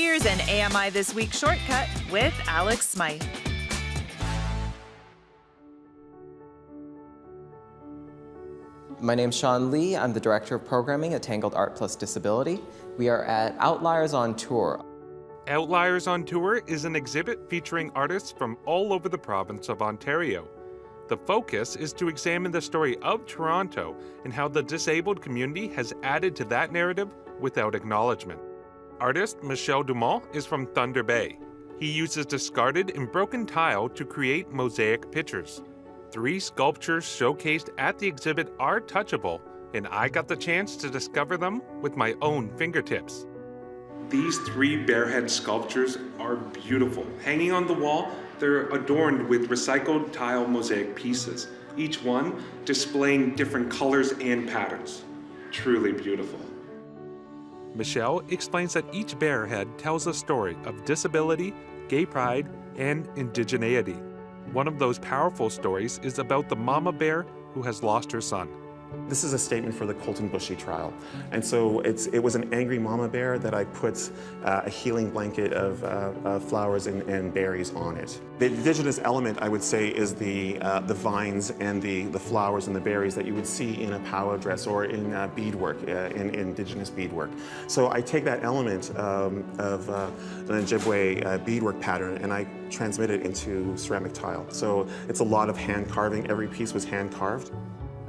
Here's an AMI This Week shortcut with Alex Smyth. My name's Sean Lee. I'm the Director of Programming at Tangled Art Disability. We are at Outliers on Tour. Outliers on Tour is an exhibit featuring artists from all over the province of Ontario. The focus is to examine the story of Toronto and how the disabled community has added to that narrative without acknowledgement. Artist Michel Dumont is from Thunder Bay. He uses discarded and broken tile to create mosaic pictures. 3 sculptures showcased at the exhibit are touchable, and I got the chance to discover them with my own fingertips. These 3 bearhead sculptures are beautiful. Hanging on the wall, they're adorned with recycled tile mosaic pieces, each one displaying different colors and patterns. Truly beautiful. Michel explains that each bearhead tells a story of disability, gay pride, and indigeneity. One of those powerful stories is about the mama bear who has lost her son. This is a statement for the Colton Bushy trial. And so it was an angry mama bear that I put a healing blanket of flowers and berries on it. The indigenous element, I would say, is the vines and the flowers and the berries that you would see in a powwow dress or in beadwork, in indigenous beadwork. So I take that element of the Ojibwe beadwork pattern and I transmit it into ceramic tile. So it's a lot of hand carving. Every piece was hand carved.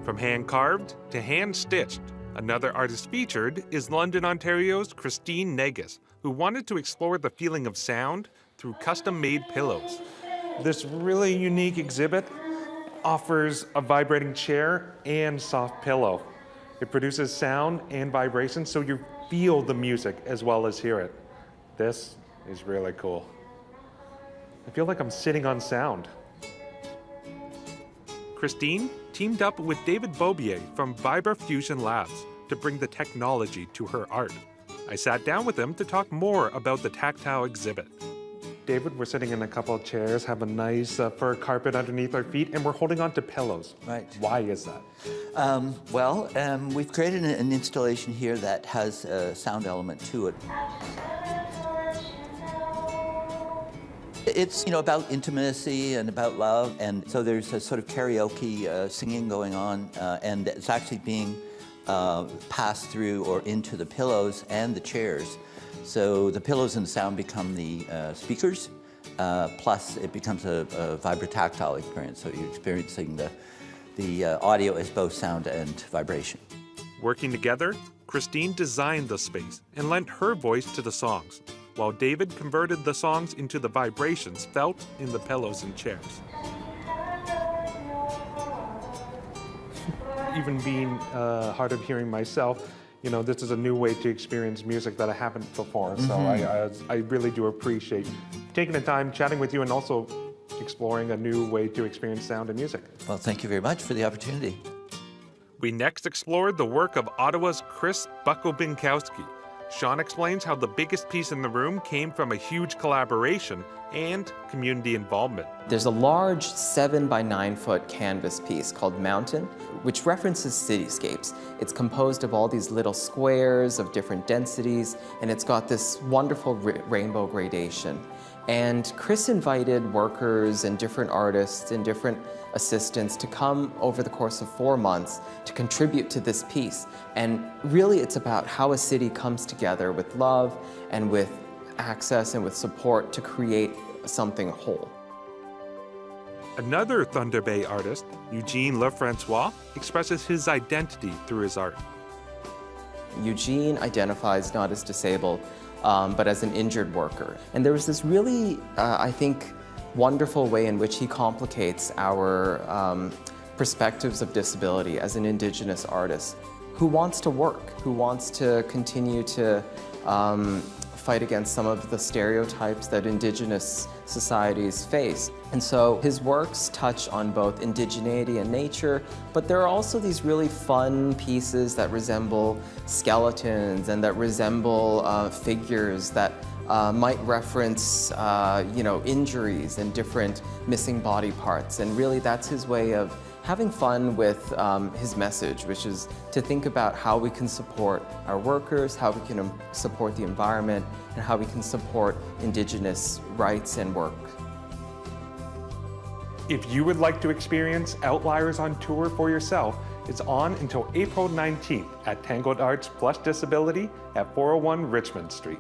From hand-carved to hand-stitched, another artist featured is London, Ontario's Christine Negus, who wanted to explore the feeling of sound through custom-made pillows. This really unique exhibit offers a vibrating chair and soft pillow. It produces sound and vibration so you feel the music as well as hear it. This is really cool. I feel like I'm sitting on sound. Christine teamed up with David Bobier from Vibra Fusion Labs to bring the technology to her art. I sat down with him to talk more about the tactile exhibit. David, we're sitting in a couple of chairs, have a nice fur carpet underneath our feet, and we're holding on to pillows. Right. Why is that? We've created an installation here that has a sound element to it. It's, about intimacy and about love, and so there's a sort of karaoke singing going on, and it's actually being passed through or into the pillows and the chairs. So the pillows and the sound become the speakers, plus it becomes a vibrotactile experience, so you're experiencing the audio as both sound and vibration. Working together, Christine designed the space and lent her voice to the songs, while David converted the songs into the vibrations felt in the pillows and chairs. Even being hard of hearing myself, this is a new way to experience music that I haven't before. So I really do appreciate taking the time, chatting with you, and also exploring a new way to experience sound and music. Well, thank you very much for the opportunity. We next explored the work of Ottawa's Chris Buckle-Binkowski. Sean explains how the biggest piece in the room came from a huge collaboration and community involvement. There's a large 7 by 9 foot canvas piece called Mountain, which references cityscapes. It's composed of all these little squares of different densities, and it's got this wonderful rainbow gradation. And Chris invited workers and different artists and different assistants to come over the course of 4 months to contribute to this piece. And really it's about how a city comes together with love and with access and with support to create something whole. Another Thunder Bay artist, Eugene Lefrancois, expresses his identity through his art. Eugene identifies not as disabled, but as an injured worker. And there was this really, I think, wonderful way in which he complicates our perspectives of disability as an Indigenous artist who wants to work, who wants to continue to fight against some of the stereotypes that Indigenous societies face. And so his works touch on both indigeneity and nature, but there are also these really fun pieces that resemble skeletons and that resemble figures that might reference injuries and different missing body parts. And really that's his way of having fun with his message, which is to think about how we can support our workers, how we can support the environment, and how we can support Indigenous rights and work. If you would like to experience Outliers on Tour for yourself, it's on until April 19th at Tangled Arts Plus Disability at 401 Richmond Street.